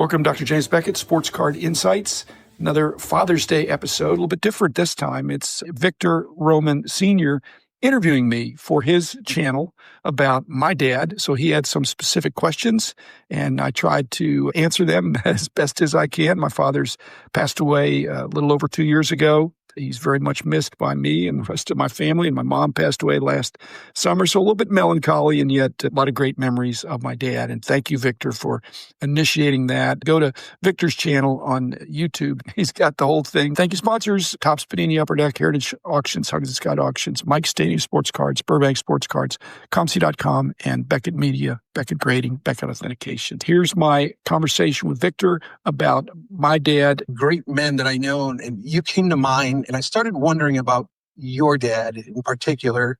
Welcome, Dr. James Beckett, Sports Card Insights. Another Father's Day episode, a little bit different this time. It's Victor Roman Sr. interviewing me for his channel about my dad. So he had some specific questions, and I tried to answer them as best as I can. My father's passed away a little over 2 years ago. He's very much missed by me and the rest of my family, and my mom passed away last summer. So a little bit melancholy, and yet a lot of great memories of my dad. And thank you, Victor, for initiating that. Go to Victor's channel on YouTube. He's got the whole thing. Thank you, sponsors: Top Spadini, Upper Deck, Heritage Auctions, Huggins and Scott Auctions, Mike Stadium Sports Cards, Burbank Sports Cards, ComC.com, and Beckett Media, Beckett Grading, Beckett Authentication. Here's my conversation with Victor about my dad. Great men that I know, and you came to mind, and I started wondering about your dad in particular,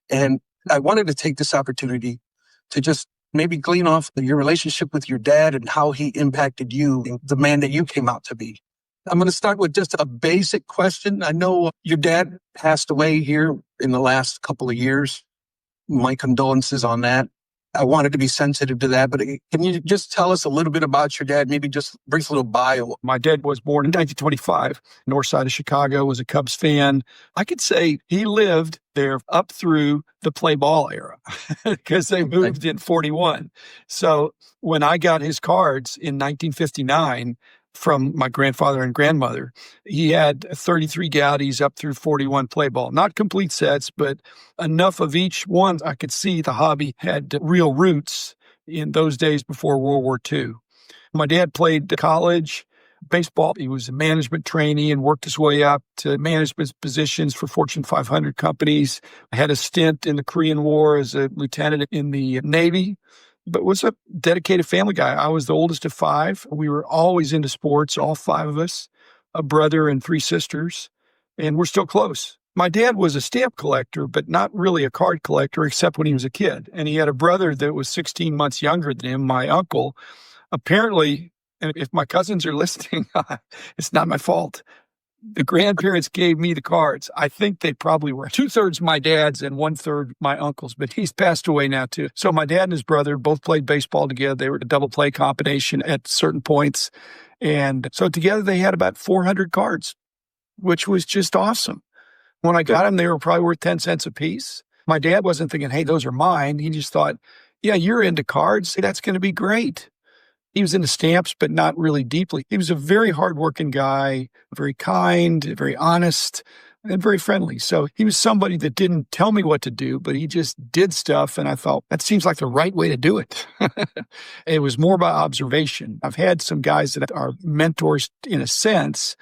and I wanted to take this opportunity to just maybe glean off your relationship with your dad and how he impacted you, the man that you came out to be. I'm going to start with just a basic question. I know your dad passed away here in the last couple of years. My condolences on that. I wanted to be sensitive to that, but can you just tell us a little bit about your dad, maybe just a brief little bio? My dad was born in 1925, north side of Chicago, was a Cubs fan. I could say he lived there up through the play ball era because they moved in 41. So when I got his cards in 1959, from my grandfather and grandmother, he had 33 Gaudies up through 41 play ball. Not complete sets, but enough of each one. I could see the hobby had real roots in those days before World War II. My dad played college baseball. He was a management trainee and worked his way up to management positions for Fortune 500 companies. I had a stint in the Korean War as a lieutenant in the Navy, but was a dedicated family guy. I was the oldest of five. We were always into sports, all five of us, a brother and three sisters, and we're still close. My dad was a stamp collector, but not really a card collector, except when he was a kid. And he had a brother that was 16 months younger than him, my uncle. Apparently, and if my cousins are listening, it's not my fault. The grandparents gave me the cards. I think they probably were 2/3 my dad's and 1/3 my uncle's, but he's passed away now too. So my dad and his brother both played baseball together. They were a double play combination at certain points. And so together they had about 400 cards, which was just awesome. When I got them, they were probably worth 10 cents a piece. My dad wasn't thinking, hey, those are mine. He just thought, yeah, you're into cards. That's going to be great. He was into stamps, but not really deeply. He was a very hardworking guy, very kind, very honest, and very friendly. So he was somebody that didn't tell me what to do, but he just did stuff. And I thought, that seems like the right way to do it. It was more about observation. I've had some guys that are mentors in a sense,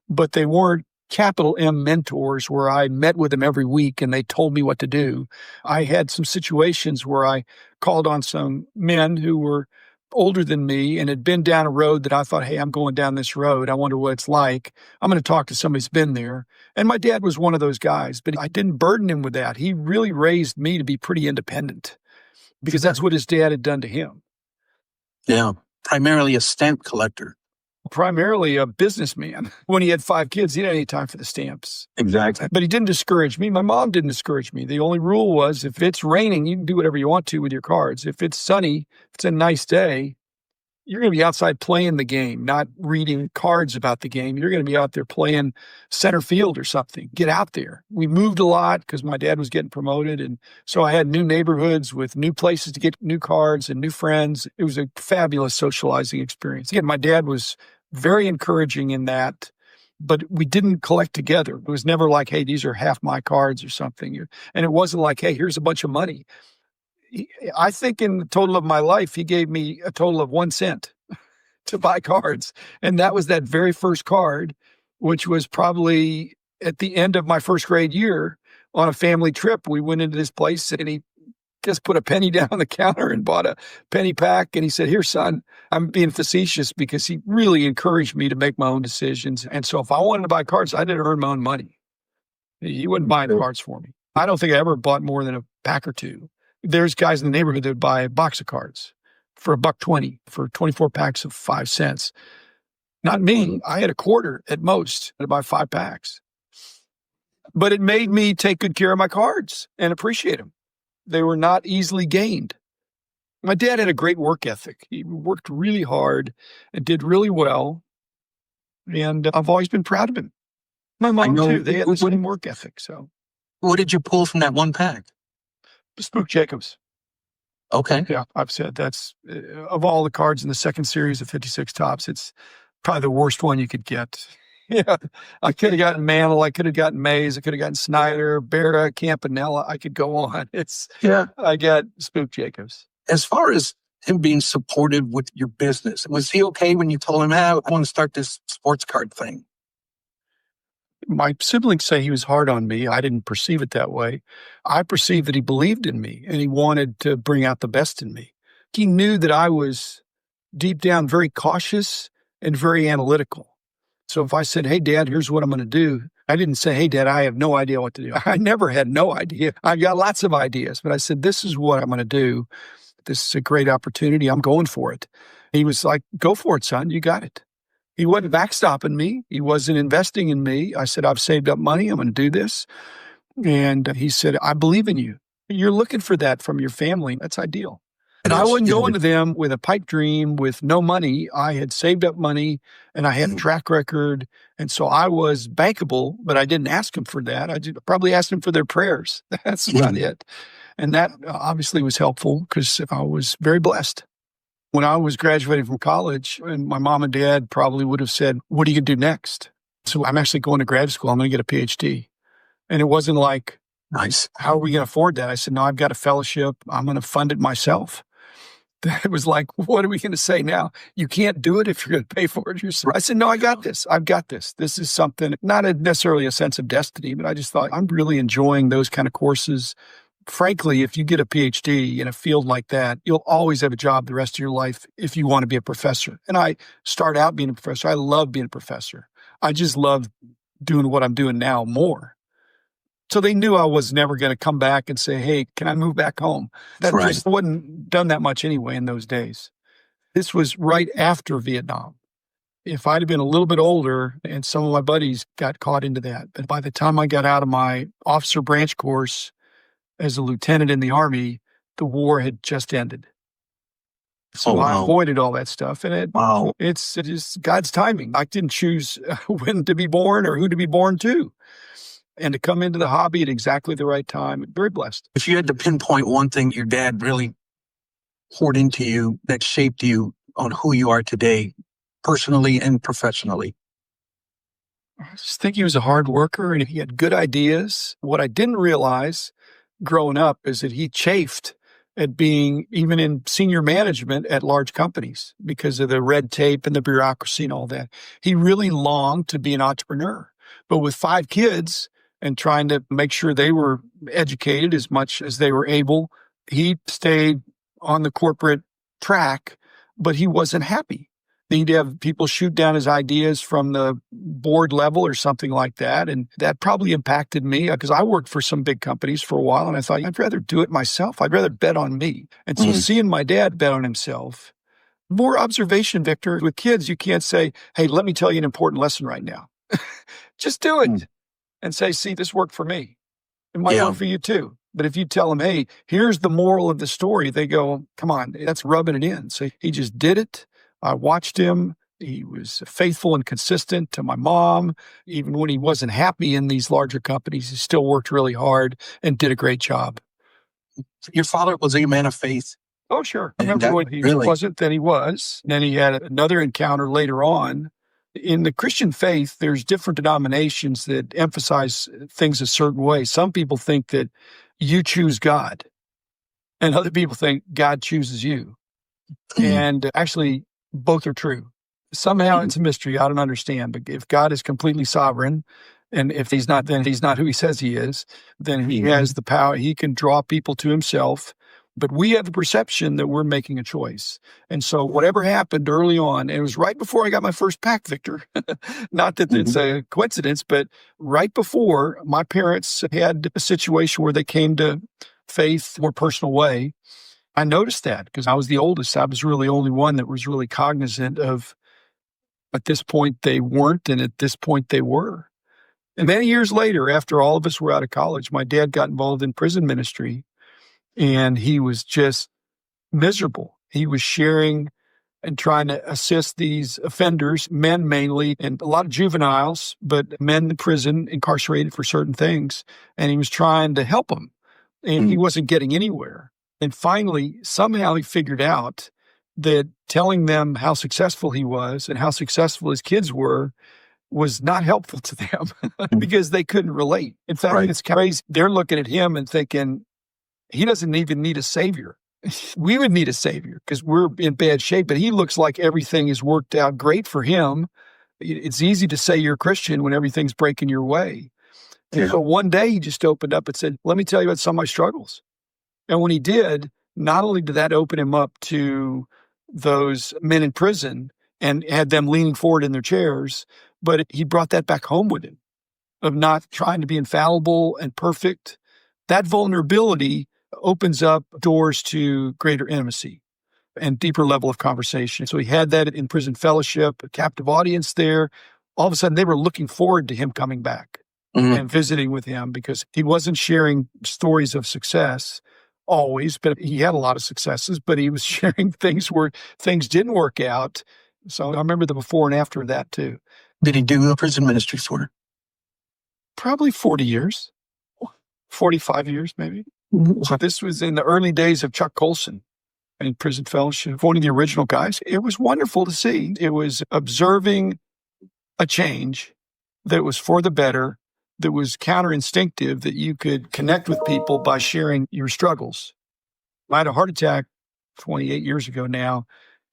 but they weren't capital M mentors where I met with them every week and they told me what to do. I had some situations where I called on some men who were older than me and had been down a road that I thought, hey, I'm going down this road. I wonder what it's like. I'm going to talk to somebody who's been there. And my dad was one of those guys, but I didn't burden him with that. He really raised me to be pretty independent because that's what his dad had done to him. Yeah, primarily a stamp collector. Primarily a businessman. When he had 5 kids, he didn't have any time for the stamps. Exactly. But he didn't discourage me. My mom didn't discourage me. The only rule was if it's raining, you can do whatever you want to with your cards. If it's sunny, if it's a nice day, you're going to be outside playing the game, not reading cards about the game. You're going to be out there playing center field or something. Get out there. We moved a lot because my dad was getting promoted. And so I had new neighborhoods with new places to get new cards and new friends. It was a fabulous socializing experience. Again, my dad was very encouraging in that, but we didn't collect together. It was never like, hey, these are half my cards or something. And it wasn't like, hey, here's a bunch of money. I think in the total of my life, he gave me a total of 1 cent to buy cards. And that was that very first card, which was probably at the end of my first grade year on a family trip. We went into this place and he just put a penny down on the counter and bought a penny pack. And he said, here, son, I'm being facetious because he really encouraged me to make my own decisions. And so if I wanted to buy cards, I didn't earn my own money. He wouldn't buy the cards for me. I don't think I ever bought more than a pack or two. There's guys in the neighborhood that would buy a box of cards for $1.20 for 24 packs of 5 cents. Not me. I had a quarter at most to buy 5 packs. But it made me take good care of my cards and appreciate them. They were not easily gained. My dad had a great work ethic. He worked really hard and did really well. And I've always been proud of him. My mom, too. They had the same work ethic. So, what did you pull from that one pack? Spook Jacobs. Okay. Yeah, I've said that's, of all the cards in the second series of 56 Tops, it's probably the worst one you could get. Yeah, I could have gotten Mantle, I could have gotten Mays, I could have gotten Snyder, Berta, Campanella. I could go on. I got Spook Jacobs. As far as him being supportive with your business, was he okay when you told him, I want to start this sports card thing? My siblings say he was hard on me. I didn't perceive it that way. I perceived that he believed in me and he wanted to bring out the best in me. He knew that I was deep down very cautious and very analytical. So if I said, hey, Dad, here's what I'm going to do, I didn't say, hey, Dad, I have no idea what to do. I never had no idea. I've got lots of ideas, but I said, this is what I'm going to do. This is a great opportunity. I'm going for it. He was like, go for it, son. You got it. He wasn't backstopping me. He wasn't investing in me. I said, I've saved up money. I'm going to do this. And he said, I believe in you. You're looking for that from your family. That's ideal. And I wasn't going to them with a pipe dream, with no money. I had saved up money and I had a track record. And so I was bankable, but I didn't ask them for that. I probably asked them for their prayers. That's about it. And that obviously was helpful because I was very blessed. When I was graduating from college, and my mom and dad probably would have said, what are you going to do next? So I'm actually going to grad school. I'm going to get a PhD. And it wasn't like, nice, how are we going to afford that? I said, no, I've got a fellowship. I'm going to fund it myself. It was like, what are we going to say now? You can't do it if you're going to pay for it yourself. I said, no, I got this. I've got this. This is something, not necessarily a sense of destiny, but I just thought I'm really enjoying those kind of courses. Frankly, if you get a PhD in a field like that, you'll always have a job the rest of your life if you want to be a professor. And I start out being a professor. I love being a professor. I just love doing what I'm doing now more. So they knew I was never going to come back and say, hey, can I move back home? That just wasn't done that much anyway in those days. This was right after Vietnam. If I'd have been a little bit older, and some of my buddies got caught into that, but by the time I got out of my officer branch course as a lieutenant in the Army, the war had just ended. So I avoided all that stuff. And it's just God's timing. I didn't choose when to be born or who to be born to. And to come into the hobby at exactly the right time, very blessed. If you had to pinpoint one thing your dad really poured into you that shaped you on who you are today, personally and professionally? I just think he was a hard worker and he had good ideas. What I didn't realize growing up is that he chafed at being even in senior management at large companies because of the red tape and the bureaucracy and all that. He really longed to be an entrepreneur. But with 5 kids, and trying to make sure they were educated as much as they were able, he stayed on the corporate track, but he wasn't happy. He'd have people shoot down his ideas from the board level or something like that. And that probably impacted me because I worked for some big companies for a while and I thought, I'd rather do it myself. I'd rather bet on me. And so seeing my dad bet on himself, more observation, Victor. With kids, you can't say, hey, let me tell you an important lesson right now. Just do it. And say, see, this worked for me. It might work for you too. But if you tell them, hey, here's the moral of the story, they go, come on, that's rubbing it in. So he just did it. I watched him. He was faithful and consistent to my mom. Even when he wasn't happy in these larger companies, he still worked really hard and did a great job. Your father was a man of faith. Oh, sure. I remember when he wasn't, then he was. And then he had another encounter later on. In the Christian faith, there's different denominations that emphasize things a certain way. Some people think that you choose God, and other people think God chooses you. And actually, both are true. Somehow it's a mystery. I don't understand. But if God is completely sovereign, and if he's not, then he's not who he says he is, then he has the power. He can draw people to himself. But we have the perception that we're making a choice. And so whatever happened early on, and it was right before I got my first pack, Victor. Not that it's a coincidence, but right before, my parents had a situation where they came to faith more personal way. I noticed that because I was the oldest. I was really the only one that was really cognizant of, at this point they weren't, and at this point they were. And many years later, after all of us were out of college, my dad got involved in prison ministry. And he was just miserable. He was sharing and trying to assist these offenders, men mainly, and a lot of juveniles, but men in prison, incarcerated for certain things. And he was trying to help them, and he wasn't getting anywhere. And finally, somehow he figured out that telling them how successful he was and how successful his kids were was not helpful to them because they couldn't relate. In fact, It's crazy. They're looking at him and thinking, he doesn't even need a savior. We would need a savior because we're in bad shape, but he looks like everything has worked out great for him. It's easy to say you're a Christian when everything's breaking your way. And so one day he just opened up and said, let me tell you about some of my struggles. And when he did, not only did that open him up to those men in prison and had them leaning forward in their chairs, but he brought that back home with him of not trying to be infallible and perfect. That vulnerability opens up doors to greater intimacy and deeper level of conversation. So he had that in prison fellowship, a captive audience there. All of a sudden, they were looking forward to him coming back and visiting with him because he wasn't sharing stories of success always, but he had a lot of successes, but he was sharing things where things didn't work out. So I remember the before and after of that too. Did he do a prison ministry for? Probably 40 years, 45 years maybe. So this was in the early days of Chuck Colson in prison fellowship, one of the original guys. It was wonderful to see. It was observing a change that was for the better, that was counterinstinctive, that you could connect with people by sharing your struggles. I had a heart attack 28 years ago now,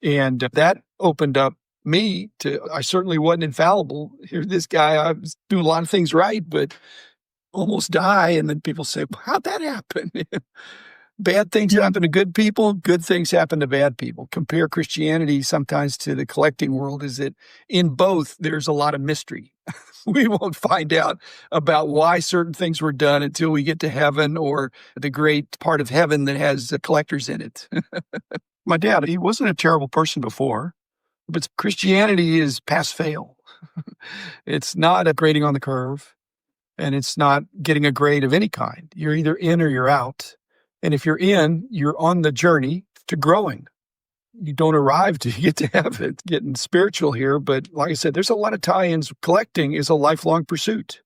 and that opened up me to, I certainly wasn't infallible. Here's this guy, I was doing a lot of things right, but almost die. And then people say, how'd that happen? Bad things happen to good people. Good things happen to bad people. Compare Christianity sometimes to the collecting world is that in both, there's a lot of mystery. We won't find out about why certain things were done until we get to heaven or the great part of heaven that has collectors in it. My dad, he wasn't a terrible person before, but Christianity is pass fail. It's not a grading on the curve. And it's not getting a grade of any kind. You're either in or you're out. And if you're in, you're on the journey to growing. You don't arrive till you get to heaven. Getting spiritual here, but like I said, there's a lot of tie-ins. Collecting is a lifelong pursuit.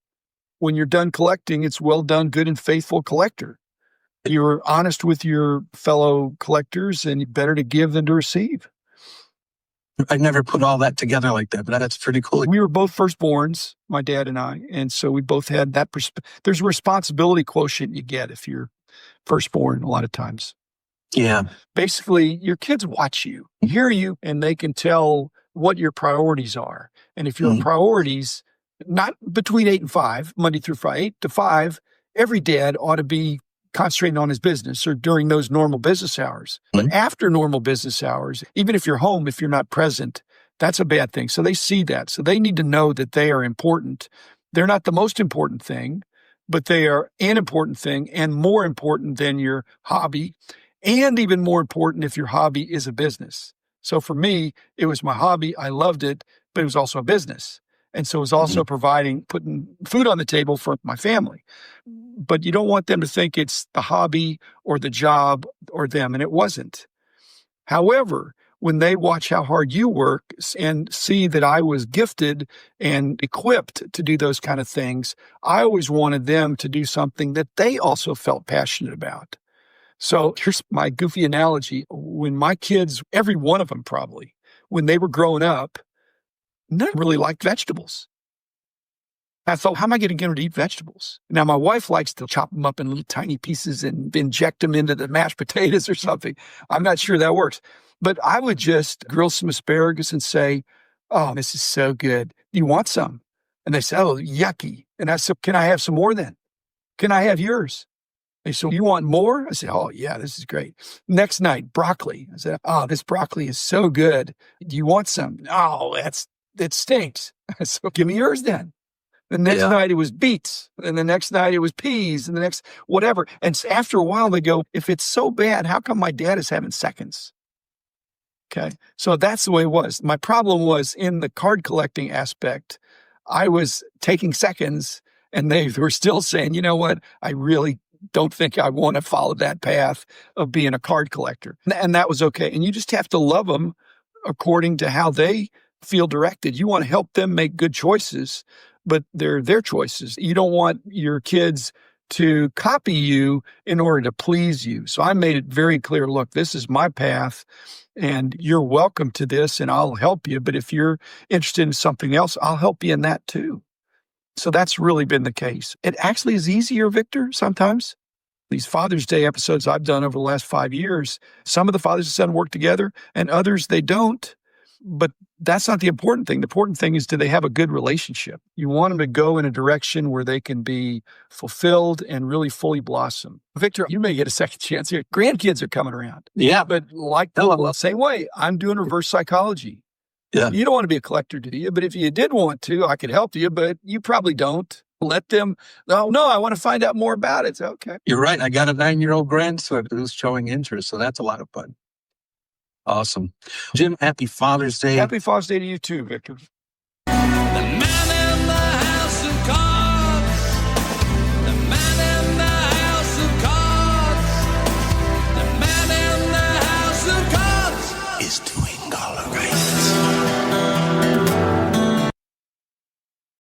When you're done collecting, it's well done, good and faithful collector. You're honest with your fellow collectors, and better to give than to receive. I never put all that together like that, but that's pretty cool. We were both firstborns, my dad and I, and so we both had that there's a responsibility quotient you get if you're firstborn a lot of times. Yeah. Basically, your kids watch you, hear you, and they can tell what your priorities are. And if your priorities, not between 8 and 5, Monday through Friday, 8 to 5, every dad ought to be concentrating on his business or during those normal business hours. But after normal business hours, even if you're home, if you're not present, that's a bad thing. So they see that. So they need to know that they are important. They're not the most important thing, but they are an important thing and more important than your hobby, and even more important if your hobby is a business. So for me, it was my hobby. I loved it, but it was also a business. And so it was also putting food on the table for my family. But you don't want them to think it's the hobby or the job or them, and it wasn't. However, when they watch how hard you work and see that I was gifted and equipped to do those kind of things, I always wanted them to do something that they also felt passionate about. So here's my goofy analogy. When my kids, every one of them probably, when they were growing up, none really liked vegetables. I thought, how am I going to get them to eat vegetables? Now, my wife likes to chop them up in little tiny pieces and inject them into the mashed potatoes or something. I'm not sure that works. But I would just grill some asparagus and say, oh, this is so good. Do you want some? And they say, oh, yucky. And I said, can I have some more then? Can I have yours? They said, you want more? I said, oh, yeah, this is great. Next night, broccoli. I said, oh, this broccoli is so good. Do you want some? Oh, that stinks. So give me yours then. The next night it was beets, and the next night it was peas, and the next whatever. And after a while they go, if it's so bad, how come my dad is having seconds? Okay. So that's the way it was. My problem was in the card collecting aspect, I was taking seconds and they were still saying, you know what? I really don't think I want to follow that path of being a card collector. And that was okay. And you just have to love them according to how they feel directed. You want to help them make good choices, but they're their choices. You don't want your kids to copy you in order to please you. So I made it very clear, look, this is my path and you're welcome to this and I'll help you. But if you're interested in something else, I'll help you in that too. So that's really been the case. It actually is easier, Victor, sometimes. These Father's Day episodes I've done over the last 5 years, some of the fathers and son work together and others they don't. But that's not the important thing. The important thing is, do they have a good relationship? You want them to go in a direction where they can be fulfilled and really fully blossom. Victor, you may get a second chance here. Grandkids are coming around. Yeah. But like the same way, I'm doing reverse psychology. Yeah. You don't want to be a collector, do you? But if you did want to, I could help you, but you probably don't. Let them, no, I want to find out more about it. Okay. You're right. I got a 9-year-old grandson who's showing interest, so that's a lot of fun. Awesome. Jim, happy Father's Day. Happy Father's Day to you too, Victor.